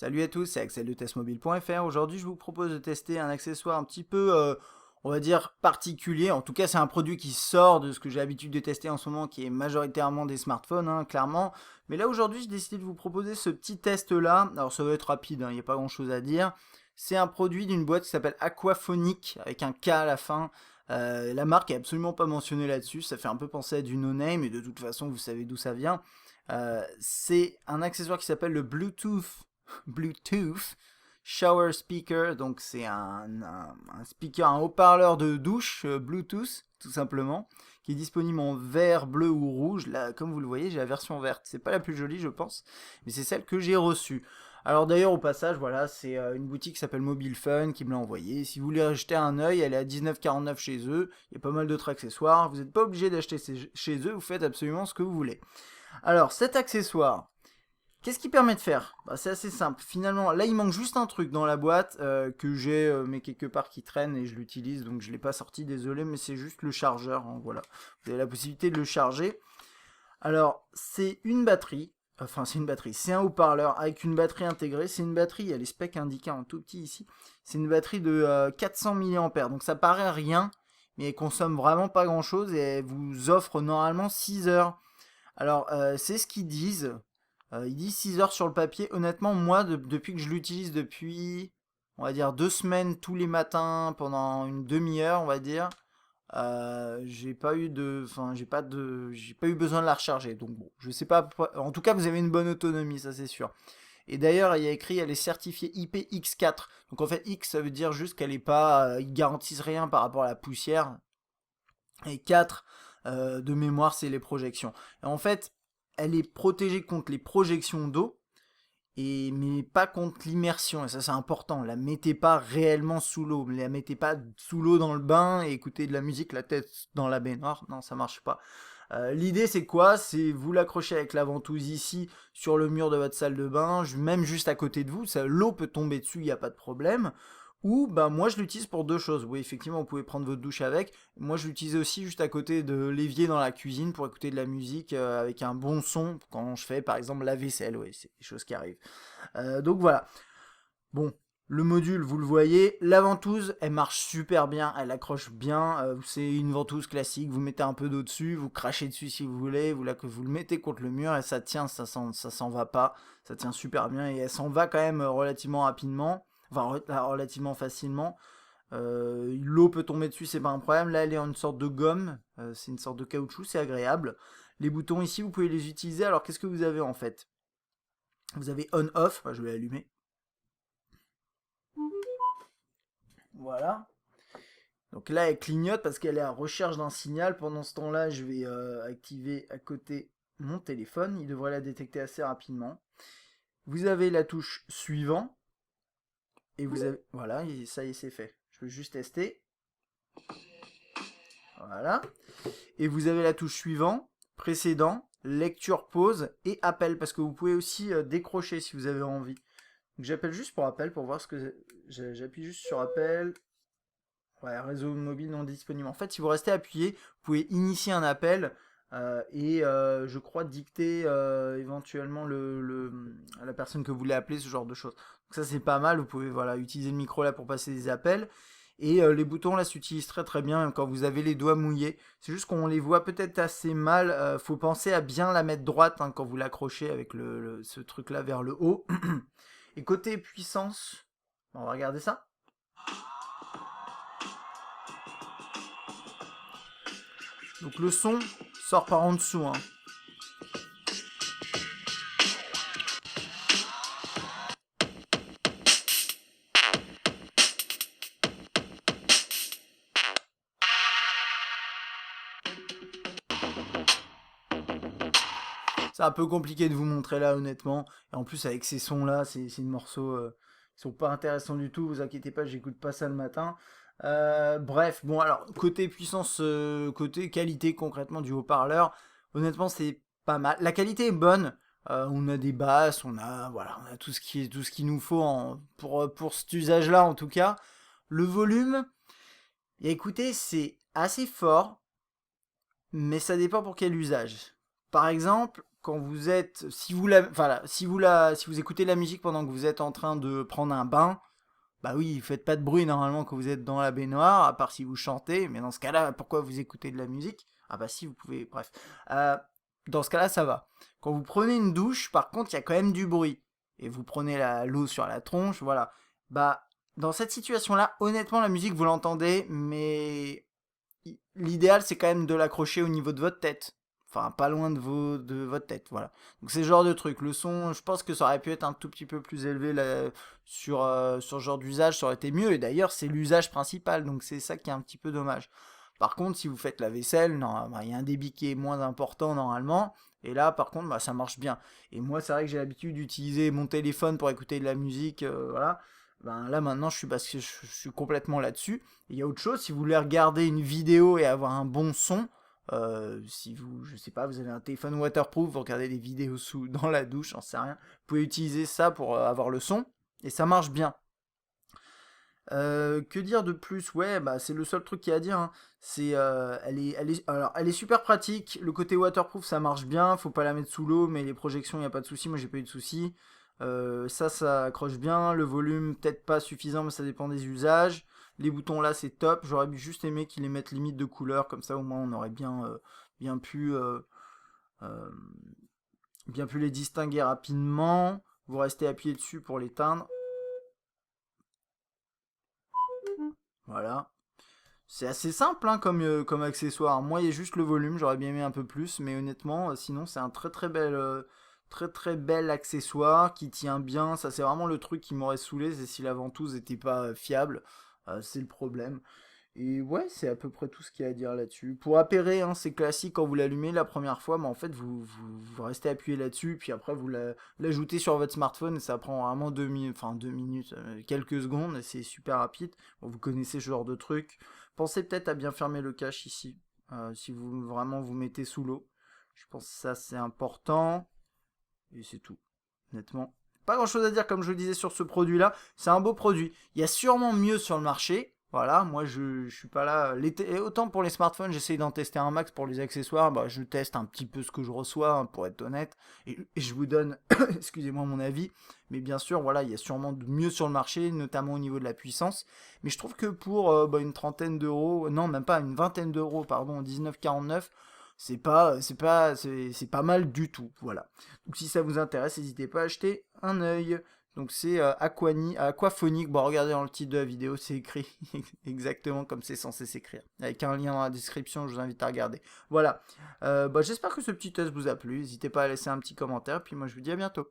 Salut à tous, c'est Axel de testmobile.fr. Aujourd'hui, je vous propose de tester un accessoire un petit peu, on va dire, particulier. En tout cas, c'est un produit qui sort de ce que j'ai l'habitude de tester en ce moment, qui est majoritairement des smartphones, hein, clairement. Mais là, aujourd'hui, j'ai décidé de vous proposer ce petit test-là. Alors, ça va être rapide, hein, il n'y a pas grand-chose à dire. C'est un produit d'une boîte qui s'appelle Aquaphonic, avec un K à la fin. La marque est absolument pas mentionnée là-dessus. Ça fait un peu penser à du no-name, et de toute façon, vous savez d'où ça vient. C'est un accessoire qui s'appelle le Bluetooth Shower Speaker, donc c'est un speaker, un haut-parleur de douche Bluetooth, tout simplement, qui est disponible en vert, bleu ou rouge. Là, comme vous le voyez, j'ai la version verte. C'est pas la plus jolie, je pense, mais c'est celle que j'ai reçue. Alors d'ailleurs, au passage, voilà, c'est une boutique qui s'appelle Mobile Fun qui me l'a envoyé. Si vous voulez jeter un œil, elle est à 19,49 chez eux. Il y a pas mal d'autres accessoires. Vous n'êtes pas obligé d'acheter chez eux, vous faites absolument ce que vous voulez. Alors, cet accessoire, qu'est-ce qu'il permet de faire? C'est assez simple. Finalement, là, il manque juste un truc dans la boîte que j'ai, mais quelque part qui traîne et je l'utilise, donc je ne l'ai pas sorti, désolé, mais c'est juste le chargeur. Hein, voilà. Vous avez la possibilité de le charger. Alors, c'est une batterie. Enfin, c'est une batterie. C'est un haut-parleur avec une batterie intégrée. C'est une batterie, il y a les specs indiqués en tout petit ici. C'est une batterie de 400 mAh. Donc ça paraît rien, mais elle consomme vraiment pas grand-chose et elle vous offre normalement 6 heures. Alors, c'est ce qu'ils disent. Ils disent 6 heures sur le papier. Honnêtement, moi, depuis que je l'utilise depuis, on va dire, 2 semaines tous les matins pendant une demi-heure, on va dire, j'ai pas eu de, enfin, j'ai pas eu besoin de la recharger. Donc bon, je sais pas. En tout cas, vous avez une bonne autonomie, ça c'est sûr. Et d'ailleurs, il y a écrit, elle est certifiée IPX4. Donc en fait, X, ça veut dire juste qu'elle est pas, ils garantissent rien par rapport à la poussière. Et 4 de mémoire, c'est les projections. Et en fait, elle est protégée contre les projections d'eau, mais pas contre l'immersion. Et ça, c'est important. La mettez pas réellement sous l'eau. La mettez pas sous l'eau dans le bain et écoutez de la musique la tête dans la baignoire. Non, ça marche pas. L'idée, c'est quoi? C'est vous l'accrochez avec la ventouse ici sur le mur de votre salle de bain, même juste à côté de vous. L'eau peut tomber dessus, il n'y a pas de problème. Ou bah moi je l'utilise pour deux choses. Oui, effectivement, vous pouvez prendre votre douche avec. Moi je l'utilise aussi juste à côté de l'évier dans la cuisine pour écouter de la musique avec un bon son quand je fais par exemple la vaisselle. Oui, c'est des choses qui arrivent. Donc voilà. Bon, le module, vous le voyez. La ventouse, elle marche super bien, elle accroche bien. C'est une ventouse classique. Vous mettez un peu d'eau dessus, vous crachez dessus si vous voulez. Vous le mettez contre le mur et ça tient, ça s'en va pas. Ça tient super bien et elle s'en va quand même relativement rapidement. Enfin, relativement facilement. L'eau peut tomber dessus, c'est pas un problème. Là, elle est en une sorte de gomme. C'est une sorte de caoutchouc, c'est agréable. Les boutons ici, vous pouvez les utiliser. Alors, qu'est-ce que vous avez en fait? Vous avez on-off. Je vais l'allumer. Voilà. Donc là, elle clignote parce qu'elle est à recherche d'un signal. Pendant ce temps-là, je vais activer à côté mon téléphone. Il devrait la détecter assez rapidement. Vous avez la touche suivant. Et vous avez... Voilà, ça y est, c'est fait. Je veux juste tester. Voilà. Et vous avez la touche suivant, précédent, lecture, pause et appel. Parce que vous pouvez aussi décrocher si vous avez envie. Donc j'appelle juste pour appel pour voir ce que... J'appuie juste sur appel. Ouais, réseau mobile non disponible. En fait, si vous restez appuyé, vous pouvez initier un appel et je crois dicter éventuellement la personne que vous voulez appeler, ce genre de choses. Donc ça, c'est pas mal. Vous pouvez voilà, utiliser le micro là pour passer des appels. Et les boutons là s'utilisent très très bien même quand vous avez les doigts mouillés. C'est juste qu'on les voit peut-être assez mal. Faut penser à bien la mettre droite hein, quand vous l'accrochez avec ce truc là vers le haut. Et côté puissance, on va regarder ça. Donc le son sort par en dessous. Hein. C'est un peu compliqué de vous montrer là honnêtement. Et en plus avec ces sons là, c'est des morceaux qui sont pas intéressants du tout. Vous inquiétez pas, j'écoute pas ça le matin. Bref, bon alors côté puissance, côté qualité concrètement du haut-parleur, honnêtement c'est pas mal. La qualité est bonne. On a des basses, on a tout ce qu'il nous faut pour cet usage-là en tout cas. Le volume, et écoutez, c'est assez fort, mais ça dépend pour quel usage. par exemple, quand vous êtes, si vous écoutez de la musique pendant que vous êtes en train de prendre un bain, bah oui, faites pas de bruit normalement quand vous êtes dans la baignoire, à part si vous chantez, mais dans ce cas-là, pourquoi vous écoutez de la musique? Ah bah si, vous pouvez, bref. Euh, dans ce cas-là, ça va. Quand vous prenez une douche, par contre, il y a quand même du bruit. Et vous prenez l'eau sur la tronche, voilà. Bah, dans cette situation-là, honnêtement, la musique, vous l'entendez, mais l'idéal, c'est quand même de l'accrocher au niveau de votre tête. Enfin, pas loin de votre tête, voilà. Donc c'est ce genre de truc. Le son, je pense que ça aurait pu être un tout petit peu plus élevé là, sur ce genre d'usage, ça aurait été mieux. Et d'ailleurs, c'est l'usage principal, donc c'est ça qui est un petit peu dommage. Par contre, si vous faites la vaisselle, non, bah, il y a un débit qui est moins important normalement. Et là, par contre, bah, ça marche bien. Et moi, c'est vrai que j'ai l'habitude d'utiliser mon téléphone pour écouter de la musique, voilà. Ben, là, maintenant, je suis complètement là-dessus. Il y a autre chose, si vous voulez regarder une vidéo et avoir un bon son, si vous, je sais pas, vous avez un téléphone waterproof, vous regardez des vidéos dans la douche, j'en sais rien, vous pouvez utiliser ça pour avoir le son, et ça marche bien. Que dire de plus? Ouais, bah c'est le seul truc qu'il y a à dire, hein. Elle est super pratique. Le côté waterproof, ça marche bien. Faut pas la mettre sous l'eau, mais les projections, il y a pas de souci. Moi, j'ai pas eu de souci. Ça accroche bien. Le volume, peut-être pas suffisant, mais ça dépend des usages. Les boutons là, c'est top. J'aurais juste aimé qu'ils les mettent limite de couleur, comme ça au moins on aurait bien pu, euh, bien pu les distinguer rapidement. Vous restez appuyé dessus pour l'éteindre. Voilà. C'est assez simple hein, comme accessoire. Moi, il y a juste le volume, j'aurais bien aimé un peu plus, mais honnêtement, sinon, c'est un très bel accessoire qui tient bien. Ça, c'est vraiment le truc qui m'aurait saoulé, c'est si la ventouse n'était pas fiable. C'est le problème. Et ouais, c'est à peu près tout ce qu'il y a à dire là-dessus. Pour appairer, hein, c'est classique quand vous l'allumez la première fois, mais en fait, vous restez appuyé là-dessus, puis après, l'ajoutez sur votre smartphone, et ça prend vraiment 2 minutes, enfin 2 minutes, quelques secondes, et c'est super rapide. Bon, vous connaissez ce genre de truc. Pensez peut-être à bien fermer le cache ici, si vous vraiment vous mettez sous l'eau. Je pense que ça, c'est important, et c'est tout, honnêtement. Pas grand-chose à dire, comme je le disais, sur ce produit-là. C'est un beau produit. Il y a sûrement mieux sur le marché. Voilà, moi je suis pas là. Autant pour les smartphones, j'essaye d'en tester un max. Pour les accessoires, bah, je teste un petit peu ce que je reçois, hein, pour être honnête. Et je vous donne, excusez-moi, mon avis. Mais bien sûr, voilà, il y a sûrement de mieux sur le marché, notamment au niveau de la puissance. Mais je trouve que pour bah, une trentaine d'euros, non, même pas une vingtaine d'euros, pardon, 19,49, c'est pas mal du tout. Voilà. Donc si ça vous intéresse, n'hésitez pas à acheter un œil. Donc c'est Aquaphonique. Bon, regardez dans le titre de la vidéo, c'est écrit exactement comme c'est censé s'écrire. Avec un lien dans la description, je vous invite à regarder. Voilà. Bah, j'espère que ce petit test vous a plu. N'hésitez pas à laisser un petit commentaire. Puis moi, je vous dis à bientôt.